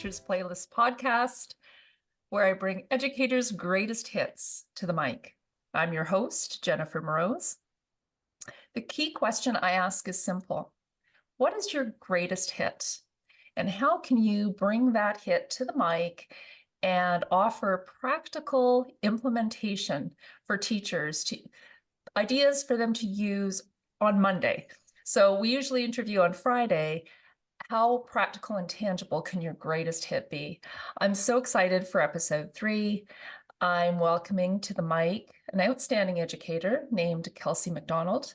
Teachers Playlist podcast, where I bring educators' greatest hits to the mic. I'm your host, Jennifer Morose. The key question I ask is simple. What is your greatest hit? And how can you bring that hit to the mic and offer practical implementation for teachers, ideas for them to use on Monday? So we usually interview on Friday. How practical and tangible can your greatest hit be? I'm so excited for episode 3. I'm welcoming to the mic an outstanding educator named Kelsey MacDonald.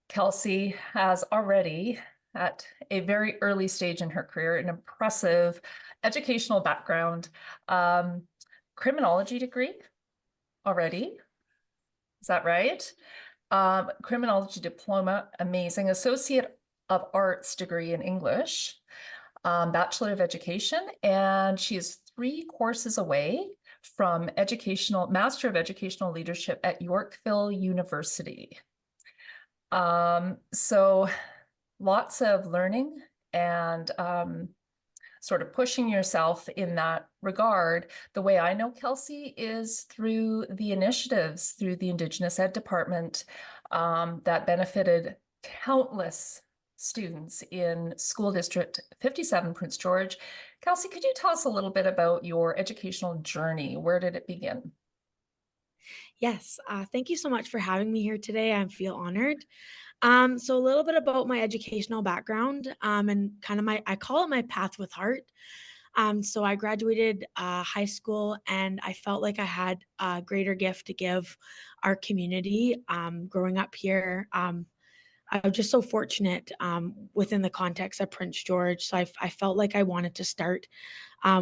Kelsey has already, at a very early stage in her career, an impressive educational background, criminology degree already. Is that right? Criminology diploma, amazing. Associate of Arts degree in English, Bachelor of Education, and she is 3 courses away from Master of Educational Leadership at Yorkville University. So lots of learning and sort of pushing yourself in that regard. The way I know Kelsey is through the initiatives through the Indigenous Ed Department that benefited countless students in School District 57, Prince George. Kelsey, could you tell us a little bit about your educational journey? Where did it begin? Yes, thank you so much for having me here today. I feel honored. So a little bit about my educational background, and kind of I call it my path with heart. So I graduated high school, and I felt like I had a greater gift to give our community. Growing up here, I was just so fortunate within the context of Prince George. So I felt like I wanted to start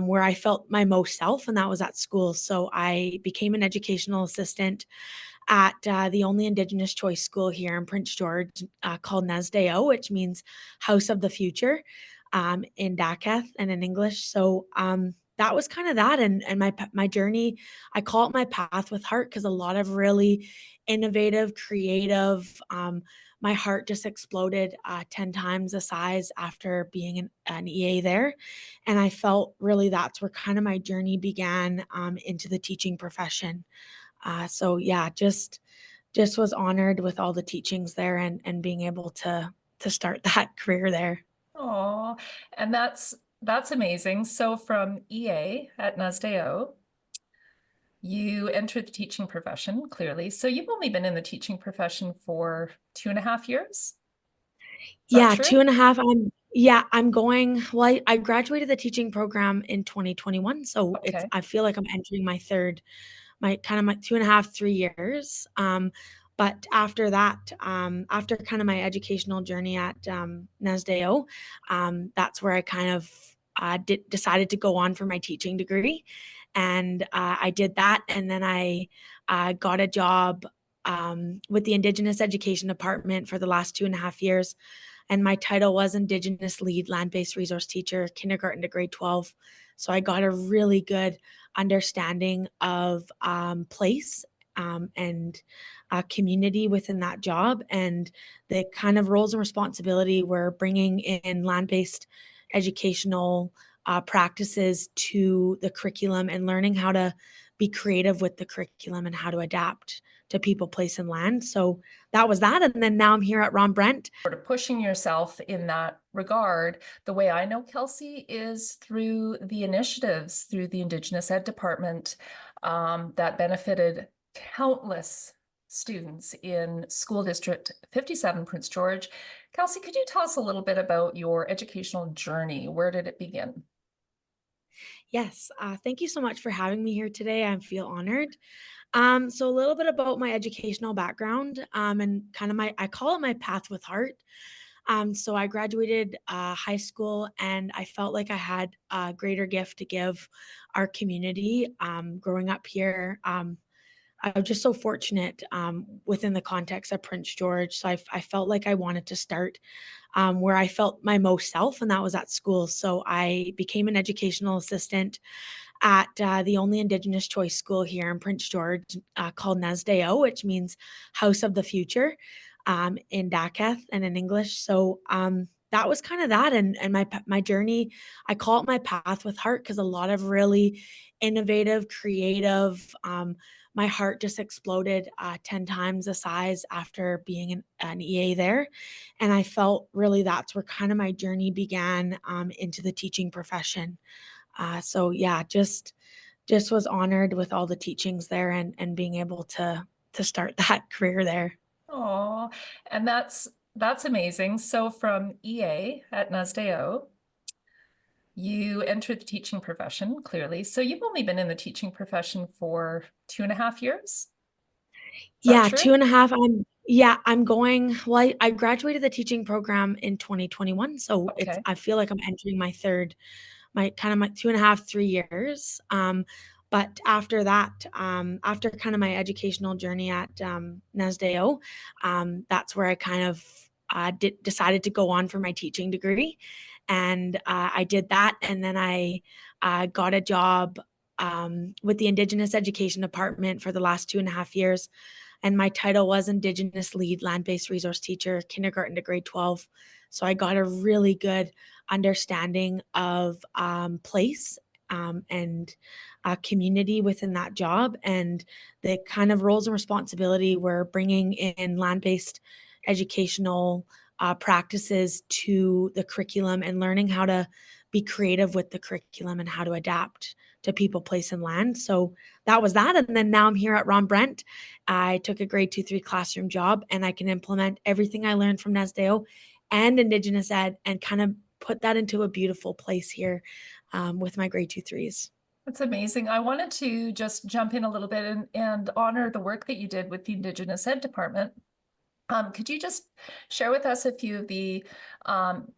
where I felt my most self, and that was at school. So I became an educational assistant at the only Indigenous choice school here in Prince George called Nesdeo, which means House of the Future in Daketh and in English. So that was kind of that, and my journey. I call it my path with heart because a lot of really innovative, creative. My heart just exploded 10 times the size after being an EA there. And I felt really that's where kind of my journey began into the teaching profession. So yeah, just was honored with all the teachings there and being able to start that career there. Oh, and that's amazing. So from EA at NASDAO, you entered the teaching profession, clearly. So you've only been in the teaching profession for 2.5 years. Is that Yeah, true? 2 and a half. I'm going well, I graduated the teaching program in 2021, so Okay. I feel like I'm entering my 2 and a half, 3 years. But after that, after kind of my educational journey at NASDAO, that's where I kind of decided to go on for my teaching degree. And I did that. And then I got a job with the Indigenous Education Department for the last 2.5 years. And my title was Indigenous Lead Land-Based Resource Teacher, kindergarten to grade 12. So I got a really good understanding of place and community within that job, and the kind of roles and responsibility were bringing in land-based educational practices to the curriculum and learning how to be creative with the curriculum and how to adapt to people, place, and land. So that was that. And then now I'm here at Ron Brent. Sort of pushing yourself in that regard. The way I know Kelsey is through the initiatives through the Indigenous Ed Department that benefited countless students in School District 57, Prince George. Kelsey, could you tell us a little bit about your educational journey? Where did it begin? Yes, thank you so much for having me here today. I feel honored. So a little bit about my educational background and kind of I call it my path with heart. So I graduated high school, and I felt like I had a greater gift to give our community. Growing up here, I was just so fortunate within the context of Prince George. So I felt like I wanted to start where I felt my most self, and that was at school. So I became an educational assistant at the only Indigenous choice school here in Prince George called Nesdeo, which means House of the Future in Daketh and in English. So that was kind of that. And my journey, I call it my path with heart, because a lot of really innovative, creative, my heart just exploded 10 times the size after being an EA there. And I felt really that's where kind of my journey began into the teaching profession. So yeah, just was honored with all the teachings there, and being able to start that career there. Oh, and that's amazing. So from EA at NASDAO, you entered the teaching profession, clearly. So you've only been in the teaching profession for 2.5 years. Is that Yeah, true? 2 and a half. I'm going well, I graduated the teaching program in 2021, so Okay. I feel like I'm entering my third, my kind of my 2 and a half, 3 years. But after that, after kind of my educational journey at, NASDAO, that's where I kind of, decided to go on for my teaching degree, and, I did that, and then I, got a job, with the Indigenous Education Department for the last 2 and a half years, and my title was Indigenous Lead Land-Based Resource Teacher, kindergarten to grade 12. So I got a really good understanding of place and community within that job, and the kind of roles and responsibility were bringing in land-based educational practices to the curriculum, and learning how to be creative with the curriculum and how to adapt to people, place, and land. So that was that. And then now I'm here at Ron Brent. I took a grade 2-3 classroom job, and I can implement everything I learned from NASDAO and Indigenous Ed, and kind of put that into a beautiful place here with my grade 2-3s. That's amazing. I wanted to just jump in a little bit and honor the work that you did with the Indigenous Ed Department. Could you just share with us um,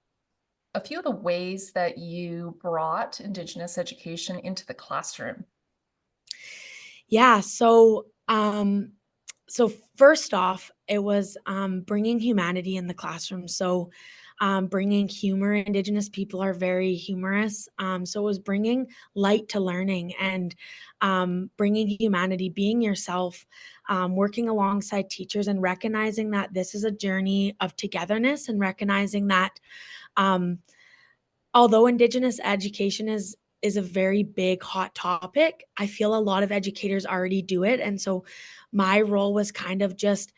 a few of the ways that you brought Indigenous education into the classroom? Yeah. So first off, it was bringing humanity in the classroom. So bringing humor. Indigenous people are very humorous. So it was bringing light to learning, and bringing humanity, being yourself, working alongside teachers, and recognizing that this is a journey of togetherness, and recognizing that um, although Indigenous education is a very big hot topic, I feel a lot of educators already do it. And so my role was kind of just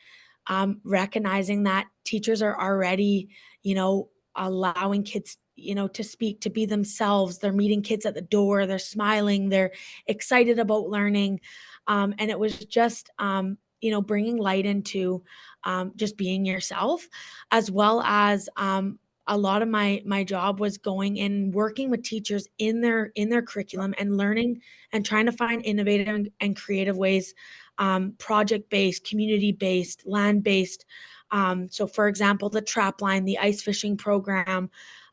recognizing that teachers are already, allowing kids, to speak, to be themselves. They're meeting kids at the door, they're smiling, they're excited about learning. And it was just, bringing light into just being yourself, as well as a lot of my job was going and working with teachers in their curriculum, and learning and trying to find innovative and creative ways, project-based, community-based, land-based. So for example, the trap line, the ice fishing program,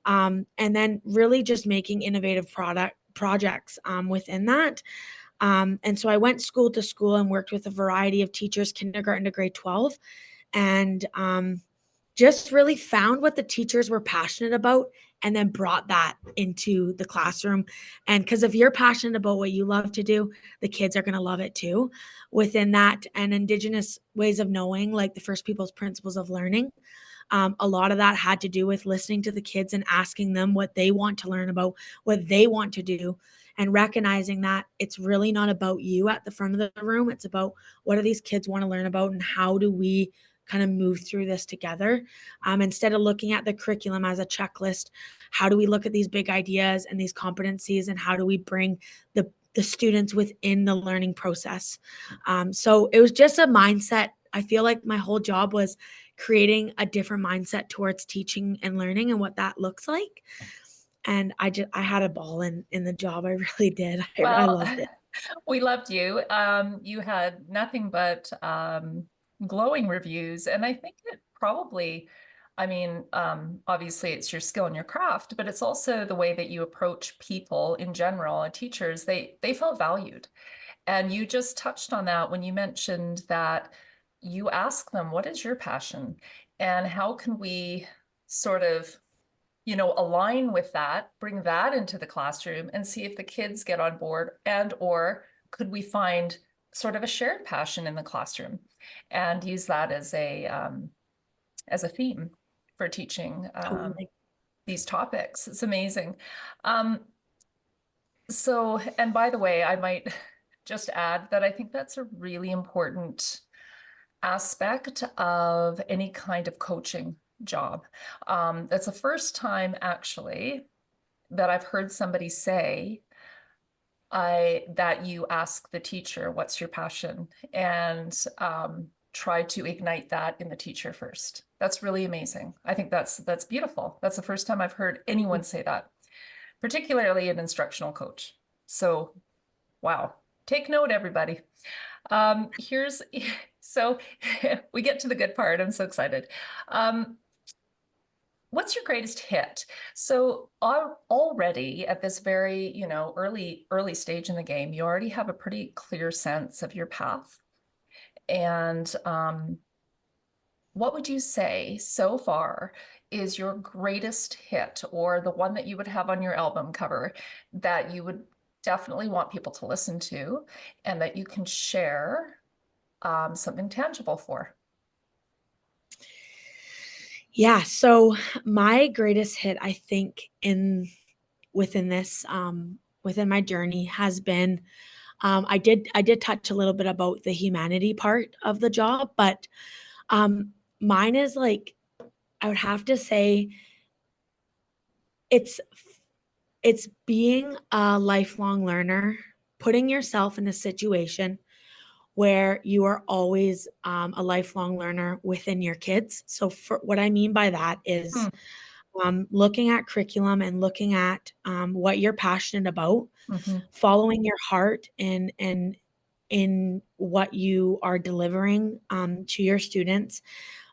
and then really just making innovative product projects within that. And so I went school to school and worked with a variety of teachers, kindergarten to grade 12, and just really found what the teachers were passionate about, and then brought that into the classroom. And because if you're passionate about what you love to do, the kids are going to love it too. Within that, and Indigenous ways of knowing, like the First Peoples principles of learning, a lot of that had to do with listening to the kids and asking them what they want to learn about, what they want to do, and recognizing that it's really not about you at the front of the room. It's about what do these kids want to learn about, and how do we kind of move through this together. Instead of looking at the curriculum as a checklist, how do we look at these big ideas and these competencies, and how do we bring the students within the learning process? So it was just a mindset. I feel like my whole job was creating a different mindset towards teaching and learning, and what that looks like. And I had a ball in the job. I really did. I Well, loved it. we loved you. You had nothing but glowing reviews, and I think it probably, obviously it's your skill and your craft, but it's also the way that you approach people in general, and teachers, they felt valued. And you just touched on that when you mentioned that you ask them, what is your passion? And how can we sort of align with that, bring that into the classroom and see if the kids get on board, and or could we find sort of a shared passion in the classroom and use that as a theme for teaching. Totally. these topics. It's amazing. Um, so, and by the way, I might just add that I think that's a really important aspect of any kind of coaching job. That's the first time actually that I've heard somebody say that you ask the teacher, what's your passion? And try to ignite that in the teacher first. That's really amazing. I think that's beautiful. That's the first time I've heard anyone say that, particularly an instructional coach. So, wow. Take note, everybody. Here's so we get to the good part. I'm so excited. What's your greatest hit? So already at this very, early stage in the game, you already have a pretty clear sense of your path. And what would you say so far is your greatest hit, or the one that you would have on your album cover that you would definitely want people to listen to and that you can share something tangible for? Yeah, so my greatest hit, I think, in within this within my journey has been, I did touch a little bit about the humanity part of the job, but mine is like, I would have to say it's it's being a lifelong learner, putting yourself in a situation where you are always a lifelong learner within your kids. So for what I mean by that is Hmm. looking at curriculum and looking at what you're passionate about, Mhm. following your heart and in what you are delivering to your students,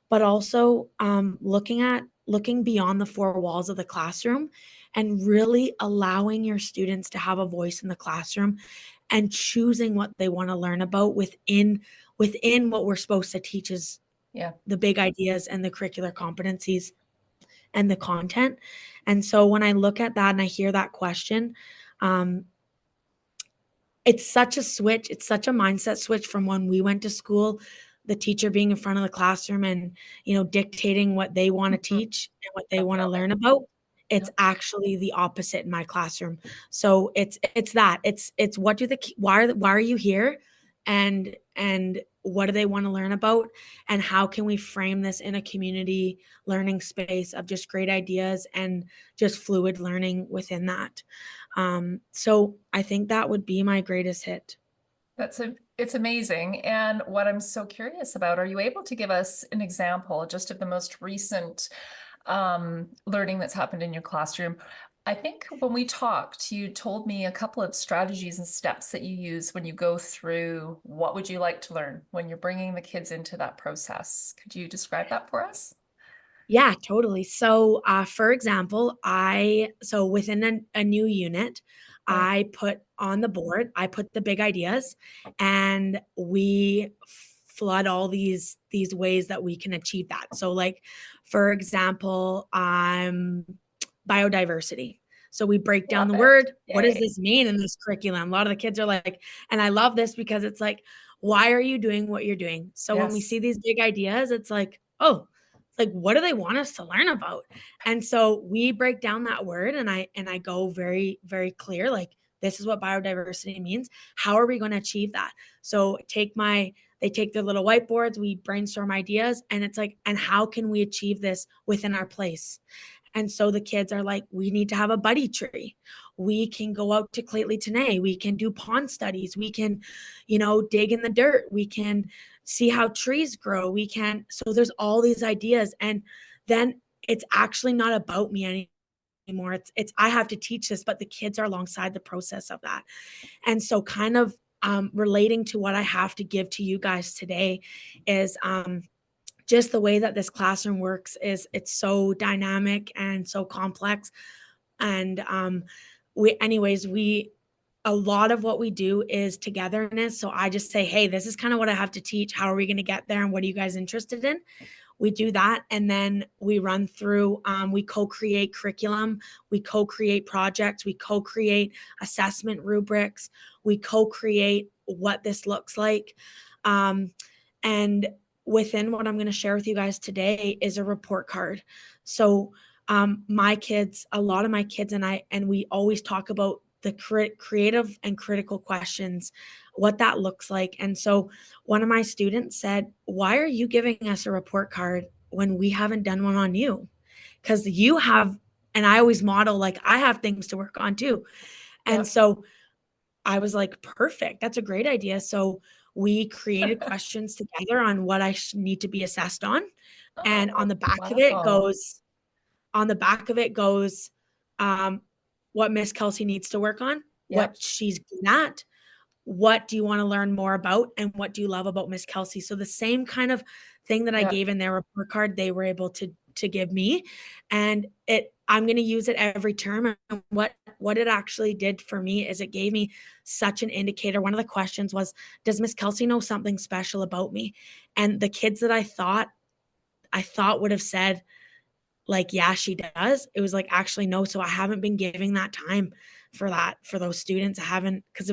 but also looking beyond the four walls of the classroom and really allowing your students to have a voice in the classroom and choosing what they want to learn about within what we're supposed to teach is Yeah. the big ideas and the curricular competencies and the content. And so when I look at that and I hear that question, um, it's such a switch. It's such a mindset switch from when we went to school, the teacher being in front of the classroom and, dictating what they want to Mhm. teach and what they want to Definitely. learn about. It's Yeah. actually the opposite in my classroom. So it's that. It's what do the why are you here? And what do they want to learn about? And how can we frame this in a community learning space of just great ideas and just fluid learning within that? So I think that would be my greatest hit. It's amazing. And what I'm so curious about, are you able to give us an example just of the most recent learning that's happened in your classroom? I think when we talked, you told me a couple of strategies and steps that you use when you go through what would you like to learn when you're bringing the kids into that process. Could you describe that for us? Yeah, totally. So, for example, within a new unit, Right. I put the big ideas, and we flood all these ways that we can achieve that. So, like, for example, biodiversity. So we break down Love the it. word. What does Yay. this mean in this curriculum? A lot of the kids are like, and I love this because it's like, why are you doing what you're doing? So when we Yes. see these big ideas, it's like, oh, it's like, what do they want us to learn about? And so we break down that word and I go very, very clear, like, this is what biodiversity means. How are we going to achieve that? So they take their little whiteboards, we brainstorm ideas, and it's like, and how can we achieve this within our place? And so the kids are like, we need to have a buddy tree. We can go out to Clately Tenay. We can do pond studies. We can, dig in the dirt. We can see how trees grow. So there's all these ideas. And then it's actually not about me anymore. It's I have to teach this, but the kids are alongside the process of that. And so kind of relating to what I have to give to you guys today is just the way that this classroom works is it's so dynamic and so complex. And we a lot of what we do is togetherness. So I just say, hey, this is kind of what I have to teach. How are we going to get there? And what are you guys interested in? We do that. And then we run through, we co-create curriculum, we co-create projects, we co-create assessment rubrics, we co-create what this looks like. And within what I'm going to share with you guys today is a report card. So My kids, a lot of my kids and we always talk about the creative and critical questions, what that looks like. And so one of my students said, "Why are you giving us a report card when we haven't done one on you? Because you have," and I always model like I have things to work on too. And Yep. so I was like, perfect. That's a great idea. So we created questions together on what I need to be assessed on. And Oh, wow. on the back of it goes um, what Miss Kelsey needs to work on, Yep. what she's good at, what do you want to learn more about, and what do you love about Miss Kelsey. So the same kind of thing that I Yep. gave in their report card, they were able to give me, and I'm going to use it every term. And what it actually did for me is it gave me such an indicator. One of the questions was, does Miss Kelsey know something special about me? And the kids that I thought would have said, like, yeah, she does. It was like, actually, no. So I haven't been giving that time for those students. I haven't, because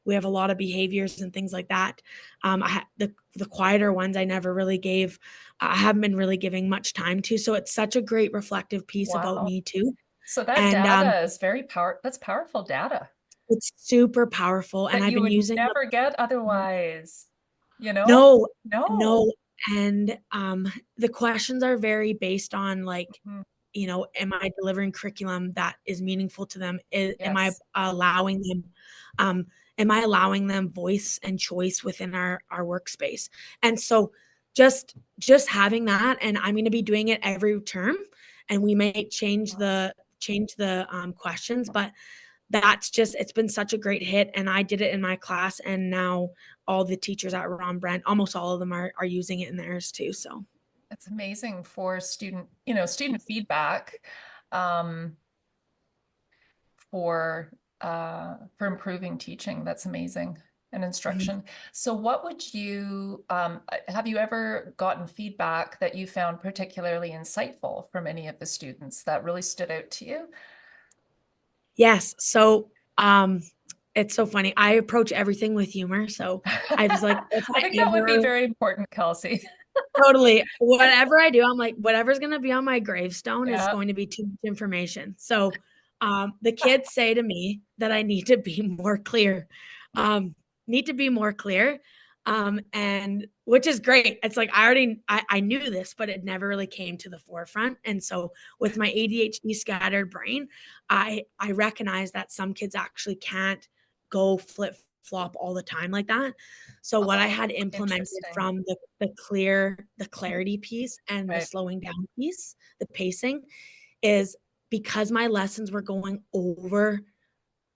we have a lot of behaviors and things like that. The quieter ones I never really gave. I haven't been really giving much time to. So it's such a great reflective piece about Wow. me too. So that And data is that's powerful data it's super powerful. And that I've you been would using never get otherwise, no, No. no. And the questions are very based on like, Mhm. am I delivering curriculum that is meaningful to them? Yes. Um, am I allowing them voice and choice within our workspace? And so just having that, and I'm going to be doing it every term, and we may change the questions, but it's been such a great hit. And I did it in my class, and now all the teachers at Ron Brent, almost all of them are using it in theirs too. So It's amazing for student feedback, um, for improving teaching. That's amazing. And mhm. instruction. So what would have you ever gotten feedback that you found particularly insightful from any of the students that really stood out to you? Yes. So, it's so funny. I approach everything with humor. So I was like, if I I think that would be ever very important, Kelsey. totally whatever I do, I'm like, whatever's gonna be on my gravestone is Yeah. going to be too much information. So, the kids say to me that I need to be more clear. Um, need to be more clear. And which is great. It's like I knew this, but it never really came to the forefront. And so with my ADHD scattered brain, I recognize that some kids actually can't go flip flop all the time like that. So what I Oh, had implemented interesting. from the clarity piece and the Right. slowing down piece, the pacing, is because my lessons were going over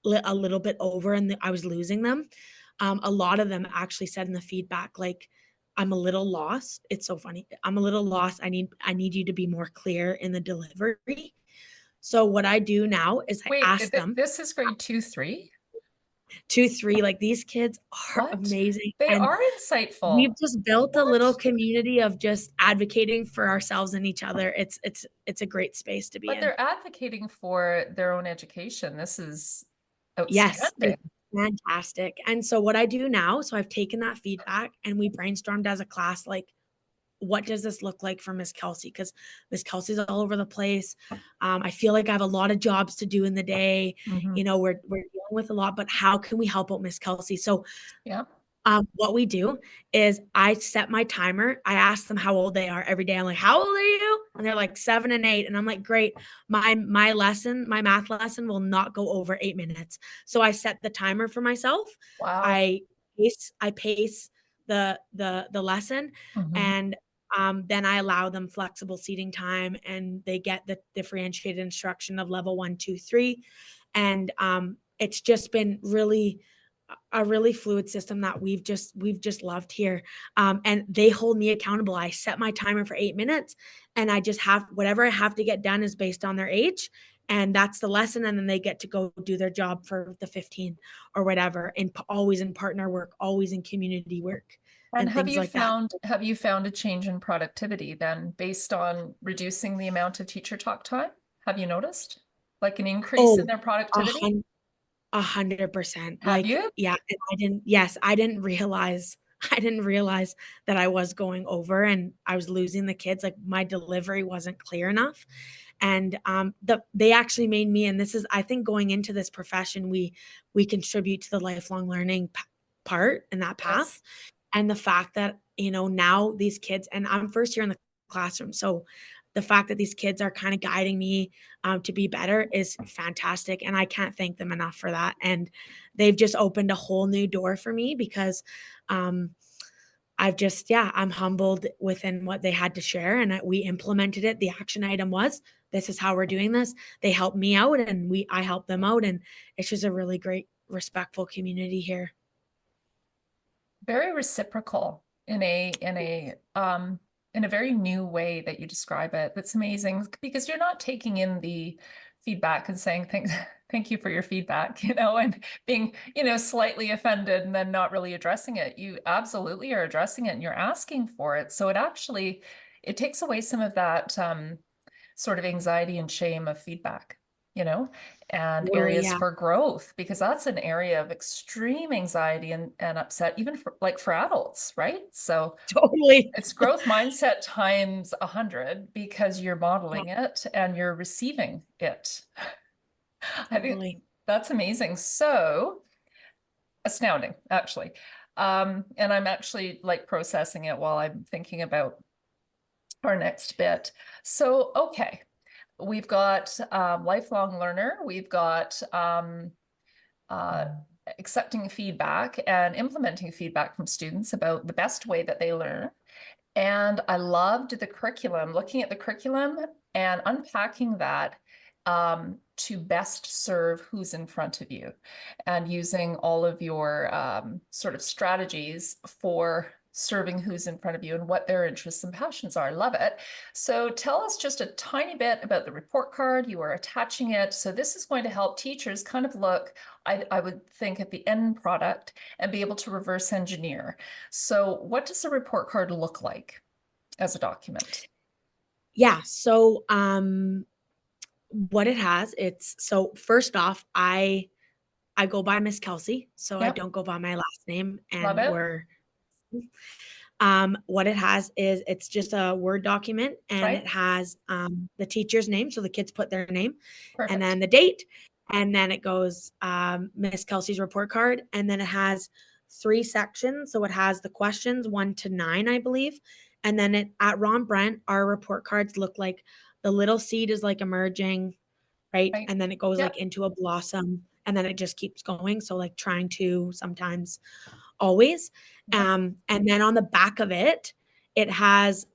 a little bit over, and I was losing them. A lot of them actually said in the feedback, like, "I'm a little lost." It's so funny. "I'm a little lost. I need you to be more clear in the delivery." So what I do now is I Wait, ask them this is grade 2, 3? 2, 3, like, these kids are What? amazing, They and are insightful. we've just built a little What? community of just advocating for ourselves and each other. It's a great space to be But in. they're advocating for their own education. This is Yes, outstanding. it's fantastic. And so what I do now, so I've taken that feedback and we brainstormed as a class, like, what does this look like for Miss Kelsey? Because Miss Kelsey's all over the place. I feel like I have a lot of jobs to do in the day. Mhm. We're dealing with a lot, but how can we help out Miss Kelsey? So Yeah. what we do is I set my timer. I ask them how old they are every day. I'm like, "How old are you?" And they're like 7 and 8. And I'm like, "Great. My math lesson will not go over 8 minutes." So I set the timer for myself. Wow. I pace the lesson, Mhm. and then I allow them flexible seating time, and they get the differentiated instruction of level 1, 2, 3. And it's just been a really fluid system that we've just loved here. And they hold me accountable. I set my timer for 8 minutes, and I just have whatever I have to get done is based on their age. And that's the lesson. And then they get to go do their job for the 15 or whatever. And always in partner work, always in community work And and things like that. have you found a change in productivity then based on reducing the amount of teacher talk time? Have you noticed like an increase in Oh, their a productivity? 100%. Have Like, you? yeah, and I didn't realize I didn't realize that I was going over and I was losing the kids, like, my delivery wasn't clear enough, And they actually made me, and this is, I think, going into this profession, we contribute to the lifelong learning part and that path. Yes. And the fact that, now these kids, and I'm first year in the classroom, so the fact that these kids are kind of guiding me to be better is fantastic. And I can't thank them enough for that. And they've just opened a whole new door for me because um, I'm humbled within what they had to share, and we implemented it. The action item was, this is how we're doing this. They helped me out, and I helped them out. And it's just a really great, respectful community here. Very reciprocal in a very new way that you describe it. That's amazing because you're not taking in the feedback and saying thank you for your feedback, and being, slightly offended and then not really addressing it. You absolutely are addressing it and you're asking for it. So it takes away some of that sort of anxiety and shame of feedback, and Totally, areas yeah. for growth, because that's an area of extreme anxiety and upset, even for adults, right? So Totally. it's growth mindset times 100 because you're Yeah, modeling it and you're receiving it. I think totally. that's amazing. So astounding, actually. And I'm actually like processing it while I'm thinking about our next bit. So, okay, we've got lifelong learner, we've got uh, accepting feedback and implementing feedback from students about the best way that they learn. And I loved the curriculum, looking at the curriculum and unpacking that to best serve who's in front of you, and using all of your sort of strategies for serving who's in front of you and what their interests and passions are. I love it. So tell us just a tiny bit about the report card. You are attaching it. So this is going to help teachers kind of look, I would think, at the end product and be able to reverse engineer. So what does a report card look like as a document? Yeah. So, what it has, so first off, I go by Miss Kelsey, so I Yep, don't go by my last name, love and it. what it has is, it's just a Word document, and Right? it has the teacher's name, so the kids put their name, and Perfect. then the date, and then it goes Miss Kelsey's report card, and then it has 3 sections, so it has the questions 1 to 9, I believe, and then at Ron Brent, our report cards look like the little seed is like emerging, right? Right. And then it goes like Yep. into a blossom, and then it just keeps going. So like trying to, sometimes, always. Yep. And then on the back of it, it has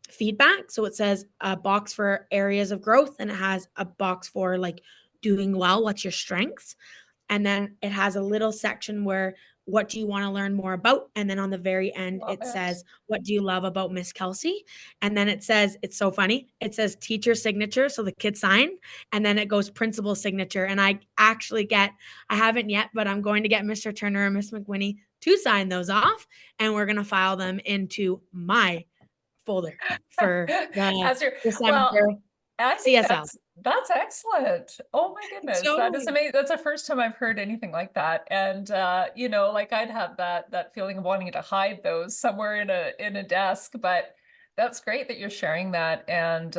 feedback. So it says a box for areas of growth, and it has a box for like doing well. What's your strengths? And then it has a little section where, what do you want to learn more about? And then on the very end, Love it it. says, what do you love about Miss Kelsey? And then it says, it's so funny, it says teacher signature, so the kid sign, and then it goes principal signature. And I haven't yet, but I'm going to get Mr. Turner and Miss McWhinney to sign those off, and we're going to file them into my folder for the As your, well, December I think CSL. that's excellent. Oh my goodness, that is Totally. amazing. That's the first time I've heard anything like that. And like I'd have that feeling of wanting to hide those somewhere in a desk, but that's great that you're sharing that, and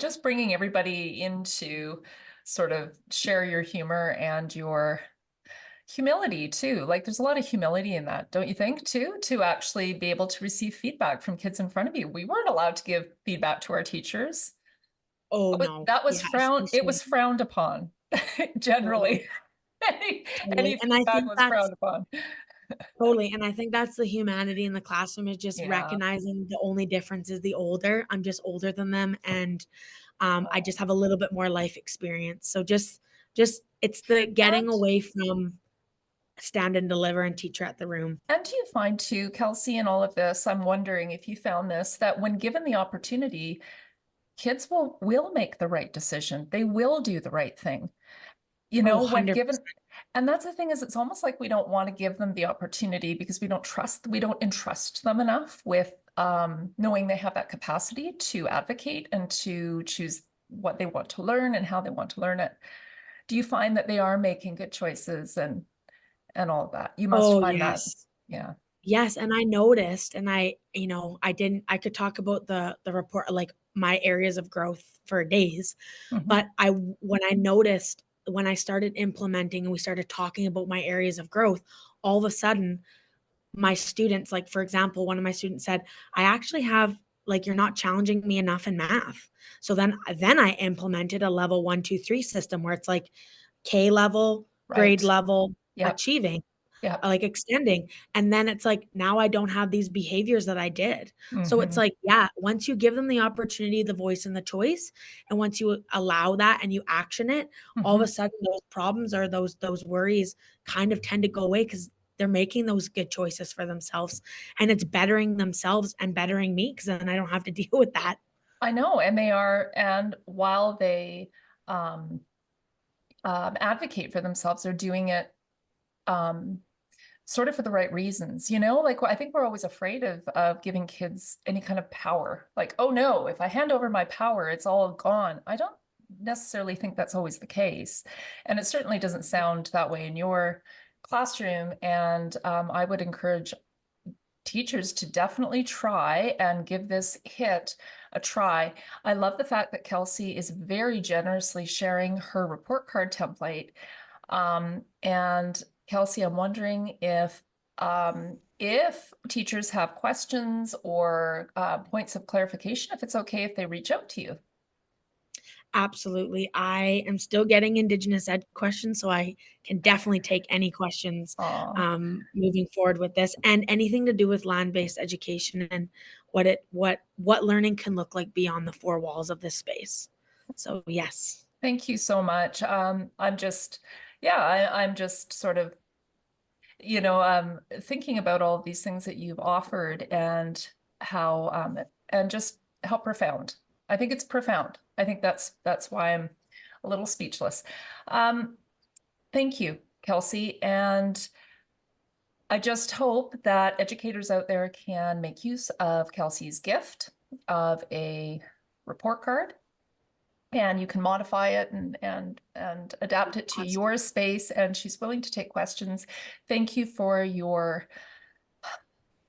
just bringing everybody into sort of share your humor and your humility too. Like there's a lot of humility in that, don't you think, too, to actually be able to receive feedback from kids in front of you. We weren't allowed to give feedback to our teachers. Oh But no. that was Yeah, it especially. was frowned upon Totally. generally. any, Totally. any And I feedback think was that's frowned upon. totally. And I think that's the humanity in the classroom, is just Yeah. recognizing the only difference is the older. I'm just older than them. And I Oh. just have a little bit more life experience. So just it's the getting And away from stand and deliver and teacher at the room. and do you find too, Kelsey, in all of this, I'm wondering if you found this, that when given the opportunity, kids will make the right decision. They will do the right thing. Oh, When given, 100%. and that's the thing, is it's almost like we don't want to give them the opportunity because we don't entrust them enough with knowing they have that capacity to advocate and to choose what they want to learn and how they want to learn it. Do you find that they are making good choices and all of that? You must Oh, find that. yes. Yeah. Yes, and I noticed, and I could talk about the report, like my areas of growth for days. Mhm. But when I noticed, when I started implementing and we started talking about my areas of growth, all of a sudden my students, like for example, one of my students said, I actually have, like, you're not challenging me enough in math. So then I implemented a level 1, 2, 3 system where it's like K level, grade Right. level, Yep. achieving, Yep. like extending. And then it's like, now I don't have these behaviors that I did. So it's Mhm. like, yeah, once you give them the opportunity, the voice, and the choice, and once you allow that and you action it, all of a Mhm. sudden those problems or those worries kind of tend to go away because they're making those good choices for themselves, and it's bettering themselves and bettering me because then I don't have to deal with that. I know, and they are, and while they um, advocate for themselves, they're doing it um, sort of for the right reasons, you know? Like, I think we're always afraid of giving kids any kind of power. Like, oh no, if I hand over my power, it's all gone. I don't necessarily think that's always the case. And it certainly doesn't sound that way in your classroom. And I would encourage teachers to definitely try and give this hit a try. I love the fact that Kelsey is very generously sharing her report card template. And Kelsey, I'm wondering if teachers have questions or points of clarification, if it's okay if they reach out to you. Absolutely. I am still getting Indigenous ed questions, so I can definitely take any questions Oh, moving forward with this, and anything to do with land-based education and what learning can look like beyond the four walls of this space. So yes. thank you so much. I'm just, yeah, I'm just sort of thinking about all of these things that you've offered and how and just how profound. I think it's profound. I think that's why I'm a little speechless. Um, thank you, Kelsey. And I just hope that educators out there can make use of Kelsey's gift of a report card, and you can modify it and adapt it to Absolutely. your space. And she's willing to take questions. Thank you for your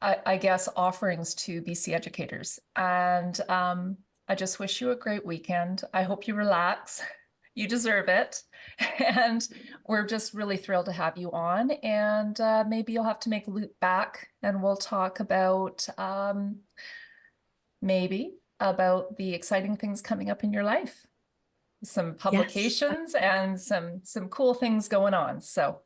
I guess, offerings to BC educators. And I just wish you a great weekend. I hope you relax. You deserve it. And we're just really thrilled to have you on. And maybe you'll have to make a loop back and we'll talk about maybe about the exciting things coming up in your life. Some Yes. publications and some cool things going on. So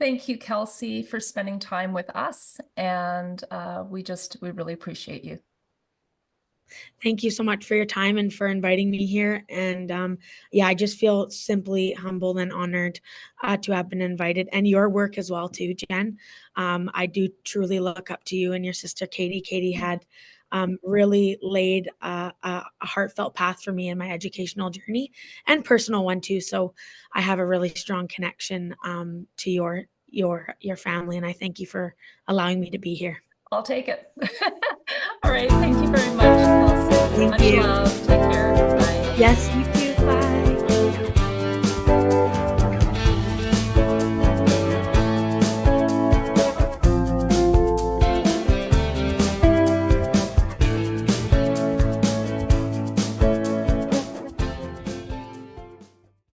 thank you, Kelsey, for spending time with us. And we really appreciate you. Thank you so much for your time and for inviting me here. And yeah, I just feel simply humbled and honored to have been invited, and your work as well, too, Jen. I do truly look up to you and your sister, Katie. Katie had really laid a heartfelt path for me in my educational journey and personal one, too. So I have a really strong connection to your family, and I thank you for allowing me to be here. I'll take it. All right. Thank you very much, Kelsey. Thank Much you. love. Take care. Bye. Yes, you too.